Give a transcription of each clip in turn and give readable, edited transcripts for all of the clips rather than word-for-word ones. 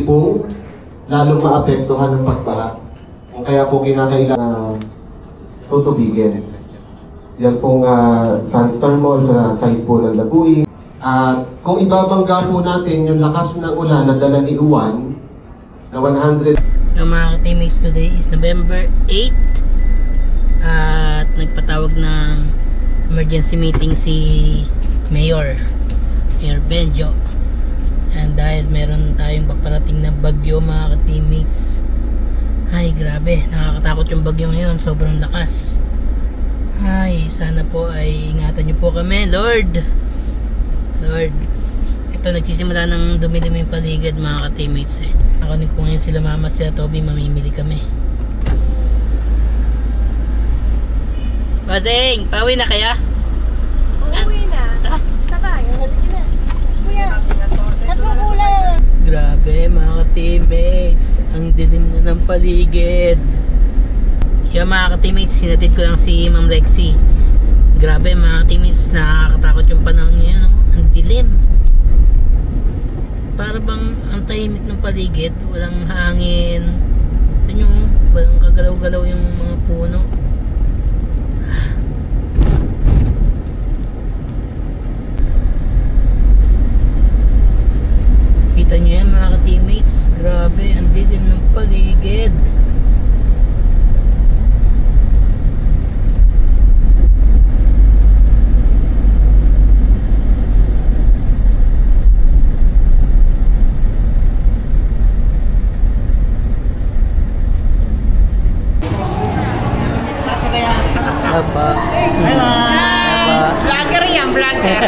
po lalong maapektuhan ng pagbaha. Kaya po kinakailangan tutubigin. Yan pong Sunstar Mall sa site po ng Labuin. At kung ibabangga po natin yung lakas ng ulan na dala ni Uwan na 100. Yung mga teammates, today is November 8 at nagpatawag ng emergency meeting si Mayor Benjo. And dahil meron tayong paparating na bagyo mga ka-teammates. Ay grabe, nakakatakot yung bagyo ngayon, sobrang lakas. Ay, sana po ay ingatan nyo po kami, Lord. Ito, nagsisimula ng dumilim yung paligid mga ka-teammates eh. Nakanig ko ngayon sila Mama at sila Toby, mamimili kami. Basing, pauwi na kaya? Uuwi na. Sabay, halika na. Kuya, tatlong kulay. Grabe mga ka-teammates, ang dilim na ng paligid. Yung mga ka-teammates, sinatid ko lang si Ma'am Rexy. Grabe mga ka-teammates, nakakatakot yung panahon ngayon, no? Ang dilim. Para bang ang tahimik ng paligid, walang hangin. Ito nyo, walang kagalaw-galaw yung mga puno. Kita nyo yan mga ka-teammates, grabe, ang dilim ng paligid. Apa? Vlogger yan, vlogger.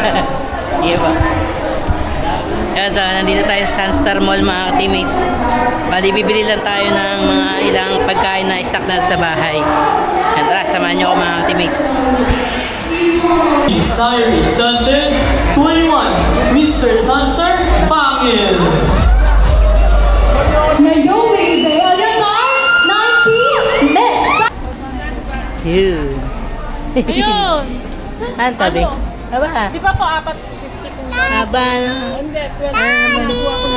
Iya ba? Yan, so nandito tayo sa Sunstar Mall mga ka-teammates. Bali, bibili lang tayo ng mga ilang pagkain na stock natin sa bahay. Yan, tara, samahan nyo ako mga ka-teammates. Cyrus Sanchez, 21, Mr. Sunstar, Pangil. Naomi de Eleazar, 19, Miss. Yun. Ayun! Ano tabi? Aba? Di ba po 450 kung Aba? hindi, 12.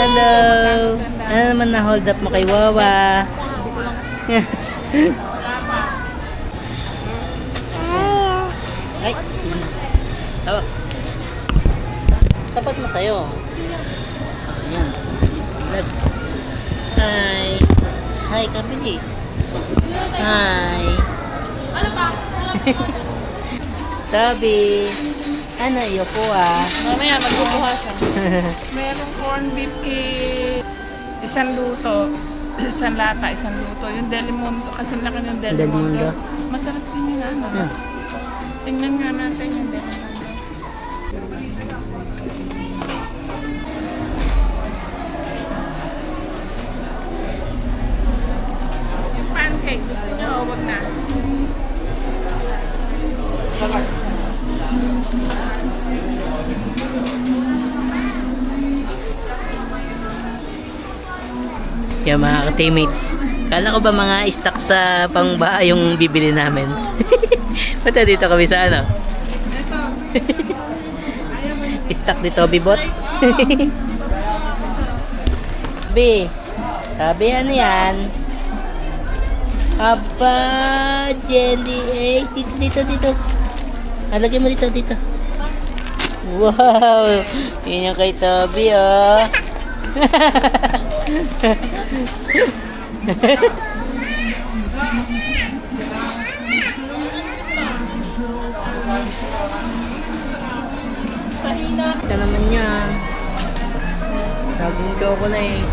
Hello. Ano naman na hold up mo kay Wawa? Ay. Tawag. Tapat mo sa'yo. Ayan. Lag. Hi. Hi, kabili. Hi. Ano pa? Tabi. Ano iyo po ah? Mamaya magbubuha siya. Merong corn beef isang luto. Isang lata, isang luto. Yung Delimundo, kasi laki ng Delimundo. Delimundo. Masarap din yun ano. Yan. Tingnan nga natin yung Delimundo. Yung pancake, gusto nyo o wag na? Yung mga ka-teammates, kala ko ba mga stock sa pangbaha yung bibili namin? Pata dito kami sa ano? Stock dito, Bibot. Sabi ano yan? Aba, jelly eh. Dito. Alagay mo dito. Wow! Yun yung kay Toby, oh. Ito naman yan. Saging chocolate.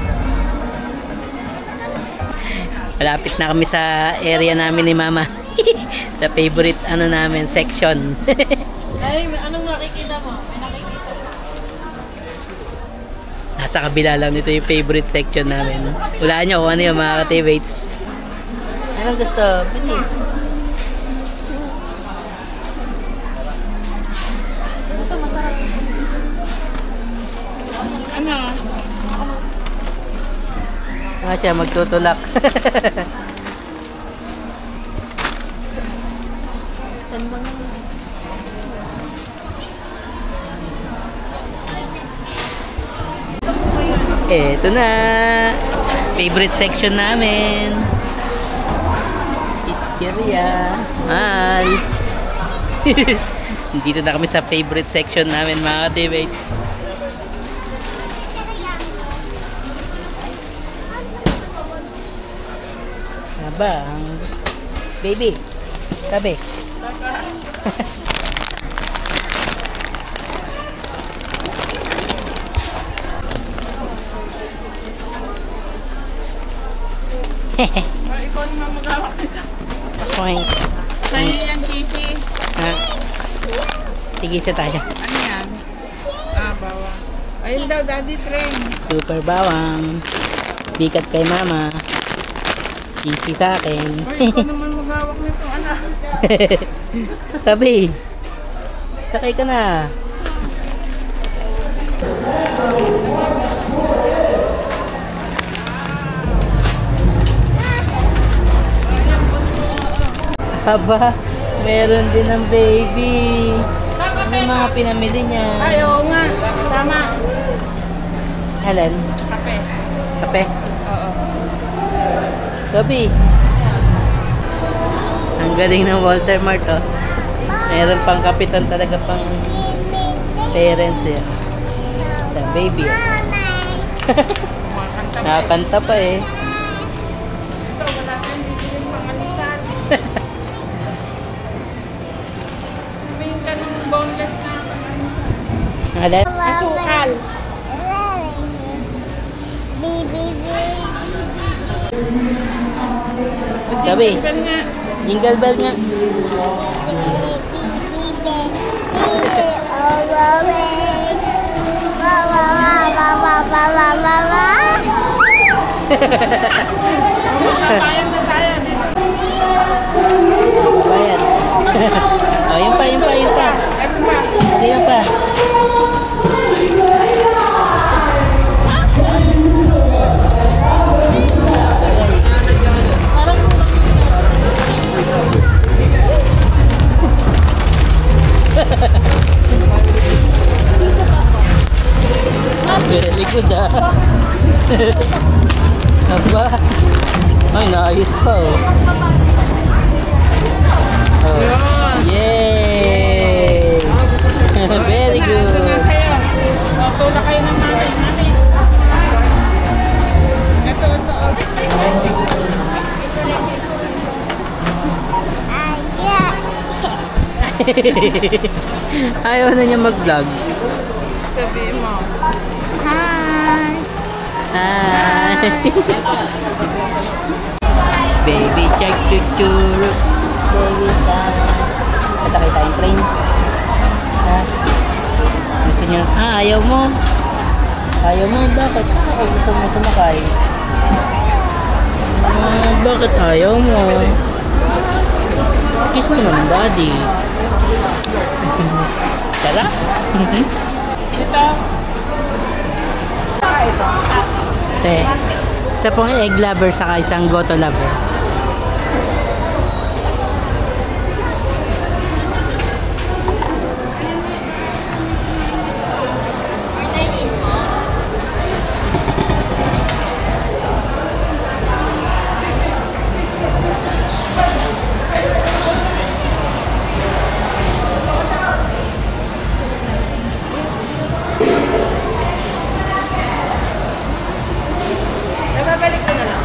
Malapit na kami sa area namin ni Mama. Sa favorite ano namin section. Ay, anong nakikita mo? May nakikita mo? Nasa kabila lang nito yung favorite section namin. Hulaan nyo kung ano yung mga ka-teammates. Anong gusto? Bili. Ano? Siya magtutulak. Eto na. Favorite section namin. Chicheria. Mahal. Dito na kami sa favorite section namin mga teammates. Abang. Baby. Sabi. Ikaw naman mag-awak nito. Point. Sa'yo yan, Casey. Tigisa tayo. Ano yan? Bawang. Ayun daw, Daddy Train. Super bawang. Bikat kay mama. Easy sa akin. Ikaw naman mag-awak nito, anak. Sabi. Sakay ka na. Aba, meron din ng baby. Ano yung mga pinamili niya? Ay, oo nga. Tama. Alin? Kape. Kape? Oo. Gabi. Ang galing ng Walter Mart, oh. Meron pang kapitan talaga pang parents, eh. The baby, oh. Kumakanta pa. Nakakanta pa, eh. Ito, wala tayong bibiling pangalisan. Sabihin ka ng boneless na Alin? asukal. Sabi. Jingle bell nga. Jingle bell nga. Bayan na tayo. Bayan. Oh, yun pa, yun pa, yun pa. Ito ba? Okay, yun pa. Very good, ah. Aba. Ay, naayos pa, oh. Oh. Yay! Very Ito na good. sa'yo. O, tula kayo ng nanay namin. Ito. Ayaw na niya mag-vlog. Sabihin mo. Hi! Baby check chuchuru. Baby time. Kasakay tayong train. Gusto niya, ayaw mo. Ayaw mo, bakit? Ako gusto mo sumakay. Bakit ayaw mo? Kiss mo naman, daddy. Tara? Dito. Isa pong egg lover saka isang goto lover. Nababalik ko na lang.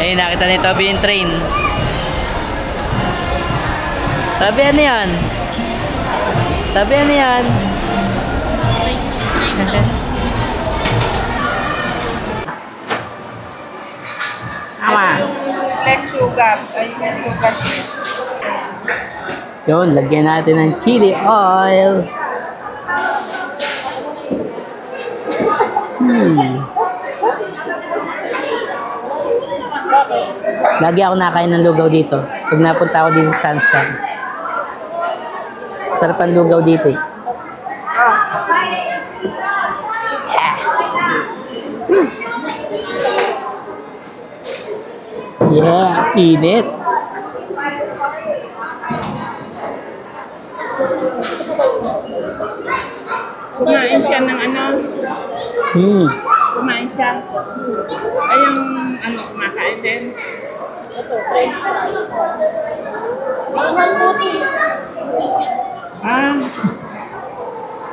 Ayun, nakita ni Toby yung train. Sabi, ano yan? Sabi, ano yan? Ama. Less sugar. Ay, sugar. Yun, lagyan natin ng chili oil. Lagi ako nakain ng lugaw dito. Pag napunta ako dito sa Sunstar. Sarap ang lugaw dito, eh. Yeah, init. Kumain siya ng ano? Kumain siya. Ay, yung ano, kumakain din. Ah.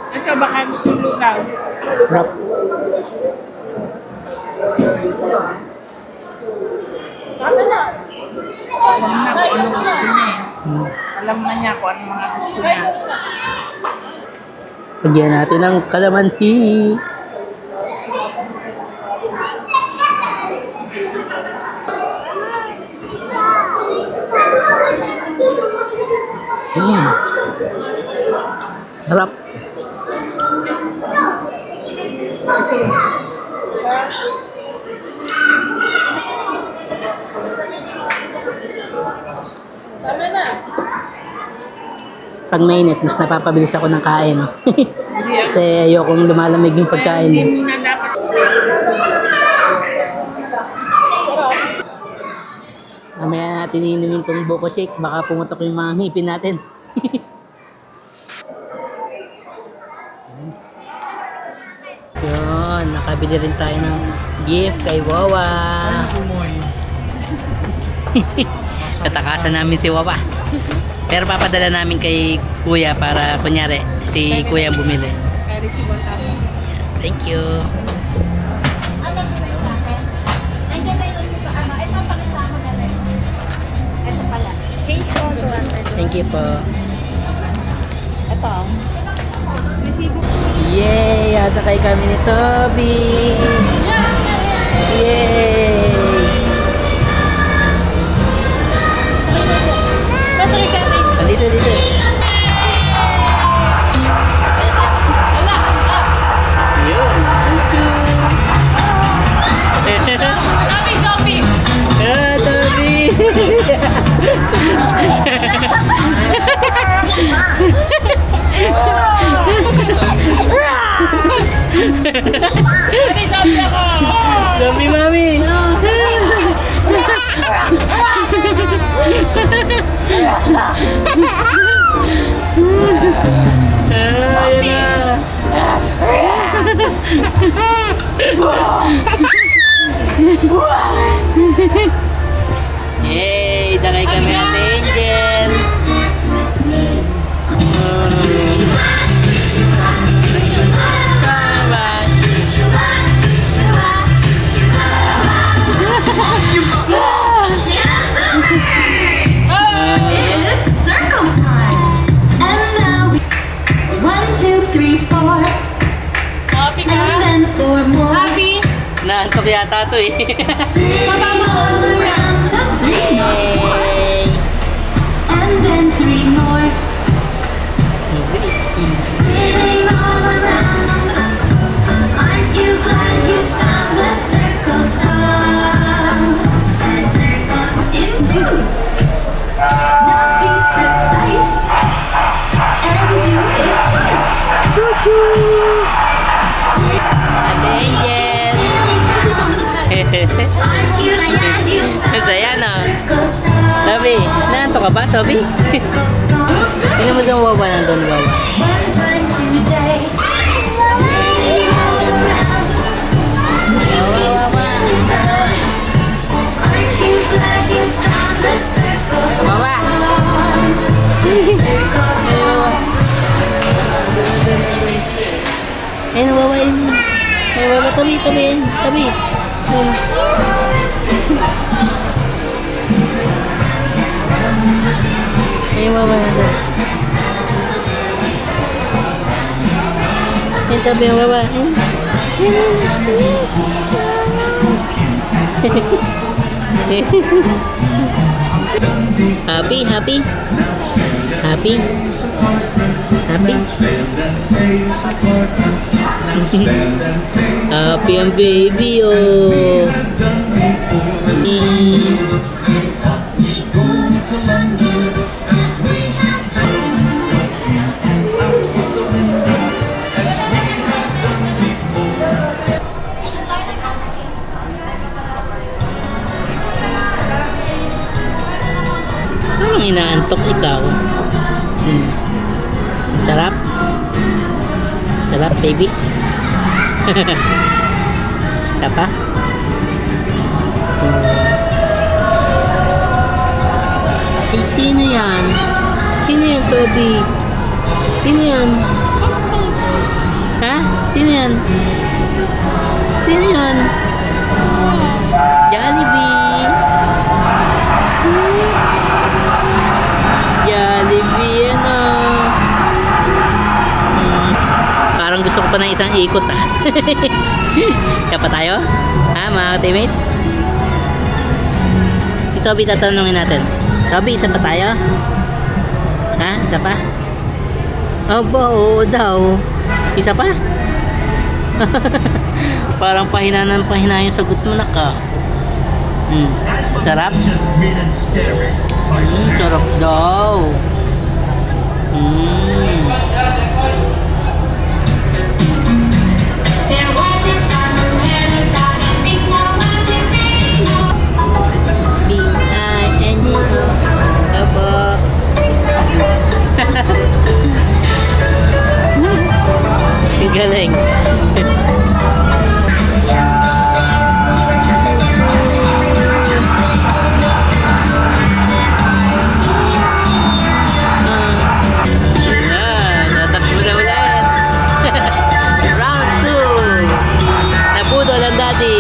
Ito, baka gusto lugaw. Rap. Alam na kung ano gusto niya eh. Alam na niya kung ano mga gusto niya. Lagyan natin ng kalamansi. Sarap. Pag mainit, mas napapabilis ako ng kain. Kasi ayokong lumalamig yung pagkain. Hindi mo na dapat. Mamaya natin inumin tong buko shake. Baka pumutok yung mga ngipin natin. Yun, nakabili rin tayo ng gift kay Wawa. Katakasan namin si Wawa. Pero papadala namin kay Kuya para kunyari si Kuya bumili. Thank you. Change ko to. Thank you po. Ito. Resibo. Yay! Atsakay kami ni Toby. Yay! Dito, dito. Yun. Toby, Toby! Ah, Toby! Toby, Toby ako! Toby, mami! Yay! Takay kami at Angel! Naantok yata ito eh. Yay! And then 3 more. Aren't you glad you found the circle song? The circle in juice. Now be precise and do it twice. Angel! Aren't you glad you found Saya no? the circle song? Toby, naantok ka ba, Toby? Tingnan mo daw Wawa nandun, Wawa. One time today. Wawa, Wawa. Aren't you glad you found the circle Wawa. Ayun, Wawa yun. Ay, Wawa, Toby, Toby, Toby. Ayun, Wawa nandun. Ayun, Toby, Wawa. Ayun. Happy, happy. Happy. Happy. Happy ang baby, oh. Parang inaantok ikaw. Sarap. Sarap, baby. Tapa? Sino yan? Sino yan, Toby? Sino yan? Ha? Sino yan? Sino yan? Jollibee. Jollibee, ano? Parang gusto ko pa ng isang ikot, ah. Kaya pa tayo? Ha, mga teammates? Si Toby tatanungin natin. Toby, isa pa tayo? Ha? Isa pa? Aba, oo daw. Isa pa? Parang pahina yung sagot mo na ka. Sarap? Sarap daw. Galing. Natakbo na ulit. Round 2. Nabudol ang daddy.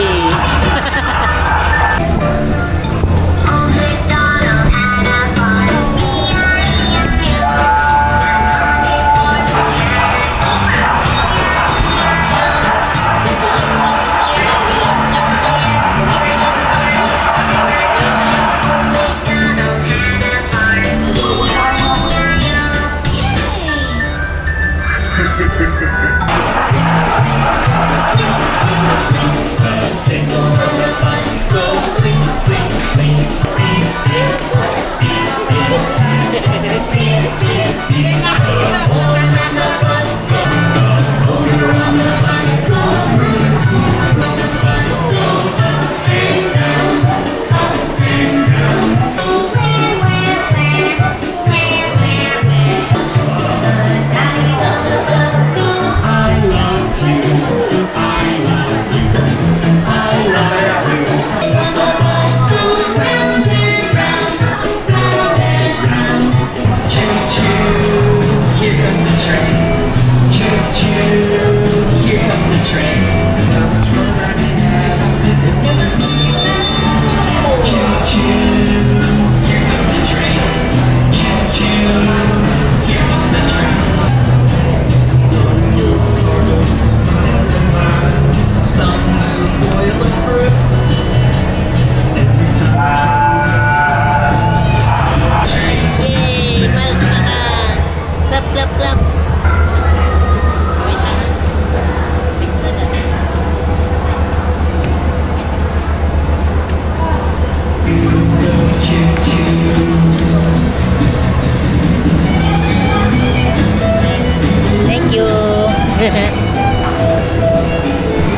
Thank you.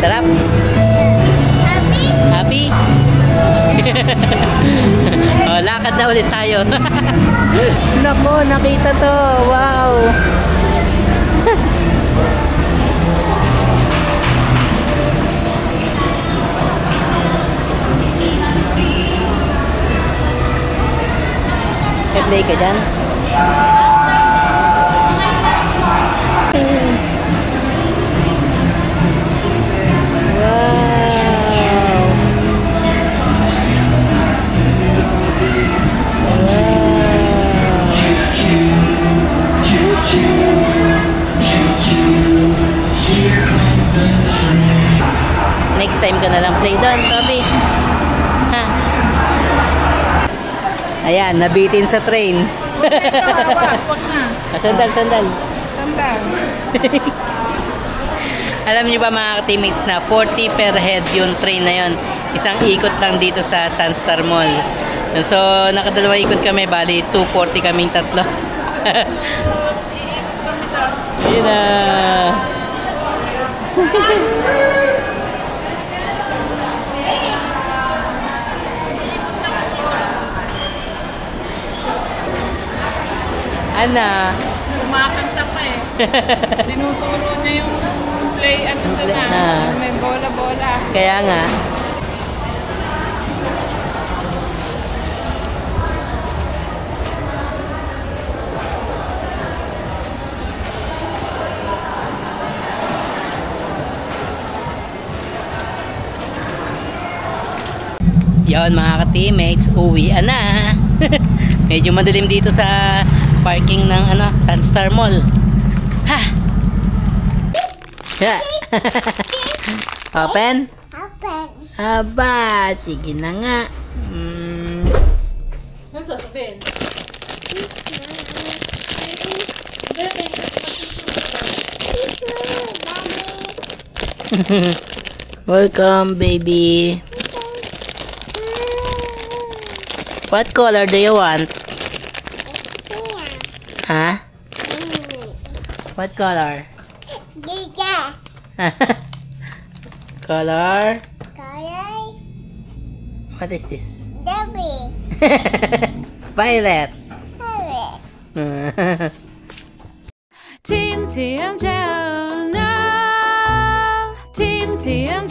Sarap. Happy? Oh, lakad na ulit tayo. Nako, nakita to. Wow. Play ka dyan? Next time ka na lang play doon, Toby. Ha? Ayan, nabitin sa train. Sandal, sandal. Sandal. Alam niyo ba mga teammates na 40 per head yung train na yon. Isang ikot lang dito sa Sunstar Mall. So, nakadalawang ikot kami, bali 240 kaming tatlo. Ayun na. Ano? Kumakanta pa eh. Tinuturo niya yung play, ano doon na. May bola-bola. Kaya nga. Yan mga ka-teammates, uwi na. Medyo madilim dito sa parking ng Sunstar Mall. Ha! Yeah. Open? Open. Aba, sige na nga. Ano sasabihin? Welcome, baby. What color do you want? Huh? What color? Giga. Color? Color. What is this? Debbie. Violet. Color. Team TMJ now. Team TMJ